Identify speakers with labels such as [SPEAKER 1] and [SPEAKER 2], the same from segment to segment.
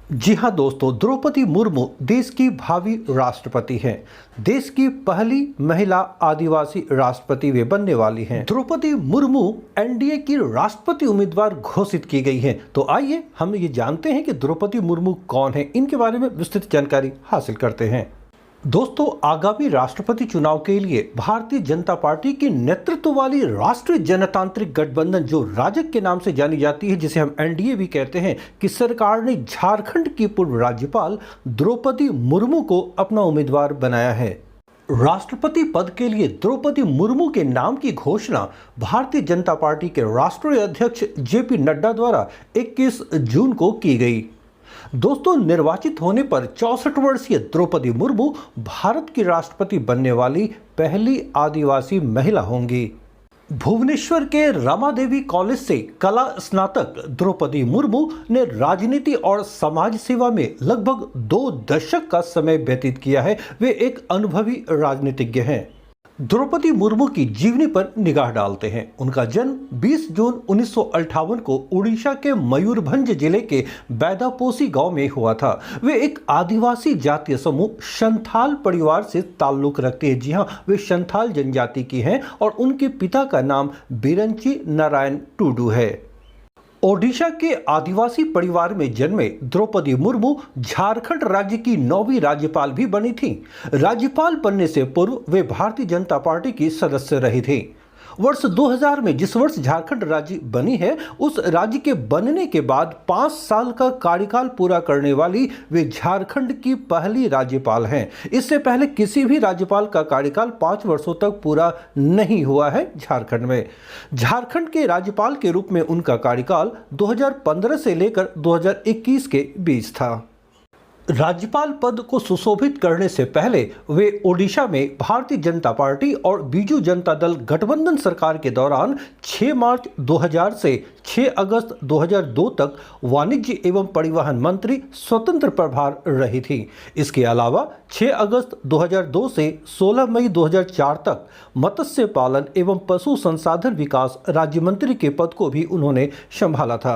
[SPEAKER 1] जी हाँ दोस्तों, द्रौपदी मुर्मू देश की भावी राष्ट्रपति हैं। देश की पहली महिला आदिवासी राष्ट्रपति वे बनने वाली हैं। द्रौपदी मुर्मू एनडीए की राष्ट्रपति उम्मीदवार घोषित की गई हैं। तो आइए हम ये जानते हैं कि द्रौपदी मुर्मू कौन है, इनके बारे में विस्तृत जानकारी हासिल करते हैं। दोस्तों, आगामी राष्ट्रपति चुनाव के लिए भारतीय जनता पार्टी की नेतृत्व वाली राष्ट्रीय जनतांत्रिक गठबंधन, जो राजग के नाम से जानी जाती है, जिसे हम एनडीए भी कहते हैं, कि सरकार ने झारखंड की पूर्व राज्यपाल द्रौपदी मुर्मू को अपना उम्मीदवार बनाया है। राष्ट्रपति पद के लिए द्रौपदी मुर्मू के नाम की घोषणा भारतीय जनता पार्टी के राष्ट्रीय अध्यक्ष जेपी नड्डा द्वारा 21 जून को की गई। दोस्तों, निर्वाचित होने पर 64 वर्षीय द्रौपदी मुर्मू भारत की राष्ट्रपति बनने वाली पहली आदिवासी महिला होंगी। भुवनेश्वर के रमादेवी कॉलेज से कला स्नातक द्रौपदी मुर्मू ने राजनीति और समाज सेवा में लगभग 2 दशक का समय व्यतीत किया है। वे एक अनुभवी राजनीतिज्ञ हैं। द्रौपदी मुर्मू की जीवनी पर निगाह डालते हैं। उनका जन्म 20 जून 1958 को उड़ीसा के मयूरभंज जिले के बैदापोसी गांव में हुआ था। वे एक आदिवासी जातीय समूह संथाल परिवार से ताल्लुक रखते हैं। जी हां, वे संथाल जनजाति की हैं और उनके पिता का नाम बिरंची नारायण टुडू है। ओडिशा के आदिवासी परिवार में जन्मे द्रौपदी मुर्मू झारखंड राज्य की 9वीं राज्यपाल भी बनी थी। राज्यपाल बनने से पूर्व वे भारतीय जनता पार्टी की सदस्य रही थी। वर्ष 2000 में जिस वर्ष झारखंड राज्य बनी है, उस राज्य के बनने के बाद 5 साल का कार्यकाल पूरा करने वाली वे झारखंड की पहली राज्यपाल हैं। इससे पहले किसी भी राज्यपाल का कार्यकाल 5 वर्षों तक पूरा नहीं हुआ है झारखंड में। झारखंड के राज्यपाल के रूप में उनका कार्यकाल 2015 से लेकर 2021 के बीच था। राज्यपाल पद को सुशोभित करने से पहले वे ओडिशा में भारतीय जनता पार्टी और बीजू जनता दल गठबंधन सरकार के दौरान 6 मार्च 2000 से 6 अगस्त 2002 तक वाणिज्य एवं परिवहन मंत्री स्वतंत्र प्रभार रही थी। इसके अलावा 6 अगस्त 2002 से 16 मई 2004 तक मत्स्य पालन एवं पशु संसाधन विकास राज्य मंत्री के पद को भी उन्होंने संभाला था।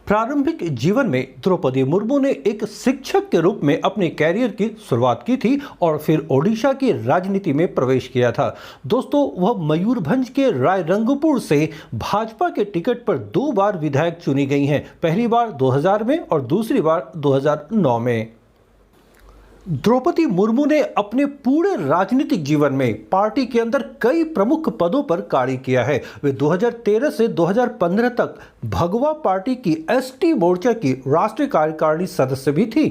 [SPEAKER 1] प्रारंभिक जीवन में द्रौपदी मुर्मू ने एक शिक्षक के रूप में अपने कैरियर की शुरुआत की थी और फिर ओडिशा की राजनीति में प्रवेश किया था। दोस्तों, वह मयूरभंज के रायरंगपुर से भाजपा के टिकट पर 2 बार विधायक चुनी गई हैं। पहली बार 2000 में और दूसरी बार 2009 में। द्रौपदी मुर्मू ने अपने पूरे राजनीतिक जीवन में पार्टी के अंदर कई प्रमुख पदों पर कार्य किया है। वे 2013 से 2015 तक भगवा पार्टी की एसटी मोर्चा की राष्ट्रीय कार्यकारिणी सदस्य भी थी।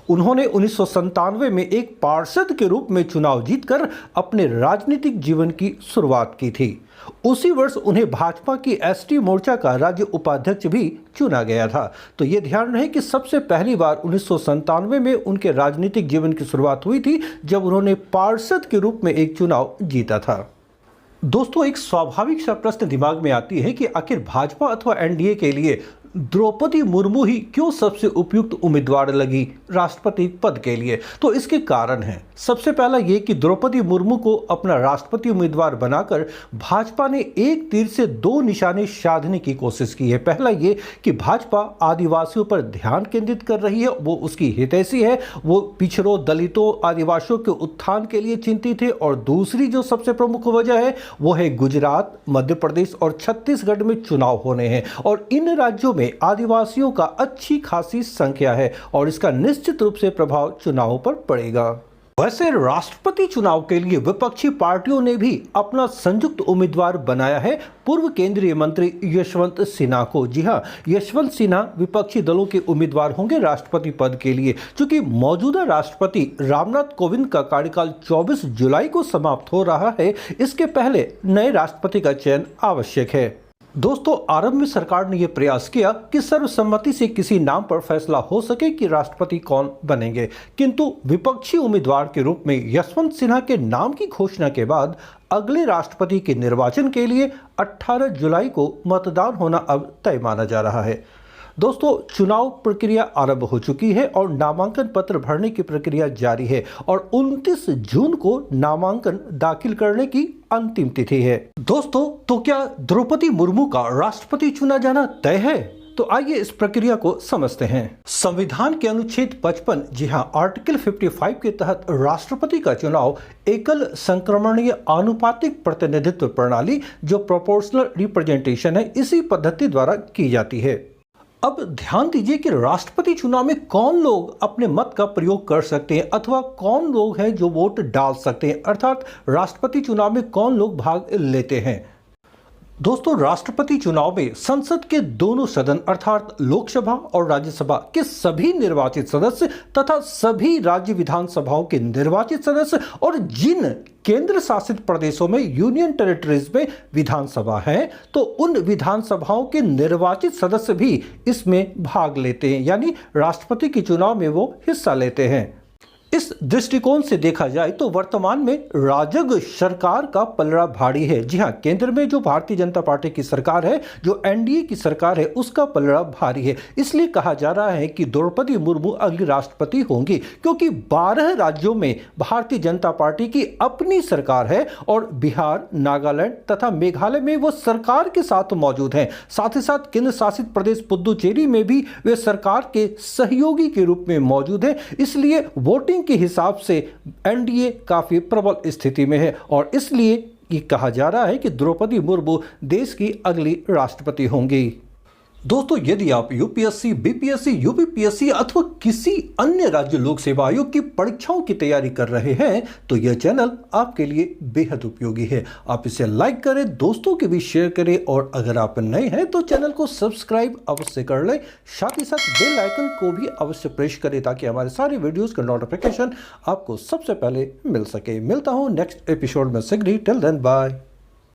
[SPEAKER 1] उन्होंने 1997 में एक पार्षद के रूप में चुनाव जीतकर अपने राजनीतिक जीवन की शुरुआत की थी। उसी वर्ष उन्हें भाजपा की एसटी मोर्चा का राज्य उपाध्यक्ष भी चुना गया था। तो ये ध्यान रहे कि सबसे पहली बार 1997 में उनके राजनीतिक जीवन की शुरुआत हुई थी, जब उन्होंने पार्षद के रूप में एक चुनाव जीता था। दोस्तों, एक स्वाभाविक सा प्रश्न दिमाग में आती है कि आखिर भाजपा अथवा एनडीए के लिए द्रौपदी मुर्मू ही क्यों सबसे उपयुक्त उम्मीदवार लगी राष्ट्रपति पद के लिए। तो इसके कारण हैं। सबसे पहला ये कि द्रौपदी मुर्मू को अपना राष्ट्रपति उम्मीदवार बनाकर भाजपा ने एक तीर से 2 निशाने साधने की कोशिश की है। पहला ये कि भाजपा आदिवासियों पर ध्यान केंद्रित कर रही है, वो उसकी हितैषी है, वो पिछड़ों, दलितों, आदिवासियों के उत्थान के लिए चिंतित है। और दूसरी जो सबसे प्रमुख वजह है वो है गुजरात, मध्य प्रदेश और छत्तीसगढ़ में चुनाव होने हैं और इन राज्यों में आदिवासियों का अच्छी खासी संख्या है और इसका निश्चित रूप से प्रभाव चुनावों पर पड़ेगा। वैसे राष्ट्रपति चुनाव के लिए विपक्षी पार्टियों ने भी अपना संयुक्त उम्मीदवार बनाया है, पूर्व केंद्रीय मंत्री यशवंत सिन्हा को। जी हां, यशवंत सिन्हा विपक्षी दलों के उम्मीदवार होंगे राष्ट्रपति पद के लिए। चूंकि मौजूदा राष्ट्रपति रामनाथ कोविंद का कार्यकाल 24 जुलाई को समाप्त हो रहा है, इसके पहले नए राष्ट्रपति का चयन आवश्यक है। दोस्तों, आरंभ में सरकार ने यह प्रयास किया कि सर्वसम्मति से किसी नाम पर फैसला हो सके कि राष्ट्रपति कौन बनेंगे, किंतु विपक्षी उम्मीदवार के रूप में यशवंत सिन्हा के नाम की घोषणा के बाद अगले राष्ट्रपति के निर्वाचन के लिए 18 जुलाई को मतदान होना अब तय माना जा रहा है। दोस्तों, चुनाव प्रक्रिया आरंभ हो चुकी है और नामांकन पत्र भरने की प्रक्रिया जारी है और 29 जून को नामांकन दाखिल करने की अंतिम तिथि है। दोस्तों, तो क्या द्रौपदी मुर्मू का राष्ट्रपति चुना जाना तय है? तो आइए इस प्रक्रिया को समझते हैं। संविधान के अनुच्छेद 55, जी हाँ, आर्टिकल 55 के तहत राष्ट्रपति का चुनाव एकल संक्रमणीय आनुपातिक प्रतिनिधित्व प्रणाली, जो प्रोपोर्शनल रिप्रेजेंटेशन है, इसी पद्धति द्वारा की जाती है। अब ध्यान दीजिए कि राष्ट्रपति चुनाव में कौन लोग अपने मत का प्रयोग कर सकते हैं अथवा कौन लोग हैं जो वोट डाल सकते हैं, अर्थात राष्ट्रपति चुनाव में कौन लोग भाग लेते हैं। दोस्तों, राष्ट्रपति चुनाव में संसद के दोनों सदन अर्थात लोकसभा और राज्यसभा के सभी निर्वाचित सदस्य तथा सभी राज्य विधानसभाओं के निर्वाचित सदस्य और जिन केंद्र शासित प्रदेशों में, यूनियन टेरिटरीज में विधानसभा है, तो उन विधानसभाओं के निर्वाचित सदस्य भी इसमें भाग लेते हैं, यानी राष्ट्रपति के चुनाव में वो हिस्सा लेते हैं। इस दृष्टिकोण से देखा जाए तो वर्तमान में राजग सरकार का पलड़ा भारी है। जी हां, केंद्र में जो भारतीय जनता पार्टी की सरकार है, जो एनडीए की सरकार है, उसका पलड़ा भारी है। इसलिए कहा जा रहा है कि द्रौपदी मुर्मू अगली राष्ट्रपति होंगी, क्योंकि 12 राज्यों में भारतीय जनता पार्टी की अपनी सरकार है और बिहार, नागालैंड तथा मेघालय में वो सरकार के साथ मौजूद हैं। साथ ही साथ केंद्र शासित प्रदेश पुदुचेरी में भी वे सरकार के सहयोगी के रूप में मौजूद है। इसलिए वोटिंग के हिसाब से एनडीए काफी प्रबल स्थिति में है और इसलिए ये कहा जा रहा है कि द्रौपदी मुर्मू देश की अगली राष्ट्रपति होंगी। दोस्तों, यदि आप यूपीएससी, बीपीएससी, यूपीपीएससी अथवा किसी अन्य राज्य लोक सेवा आयोग की परीक्षाओं की तैयारी कर रहे हैं तो यह चैनल आपके लिए बेहद उपयोगी है। आप इसे लाइक करें, दोस्तों के भी शेयर करें और अगर आप नए हैं तो चैनल को सब्सक्राइब अवश्य कर लें। साथ ही साथ बेल आइकन को भी अवश्य प्रेस करें ताकि हमारे सारे वीडियोस का नोटिफिकेशन आपको सबसे पहले मिल सके। मिलता हूं नेक्स्ट एपिसोड में शीघ्र ही। Till then bye.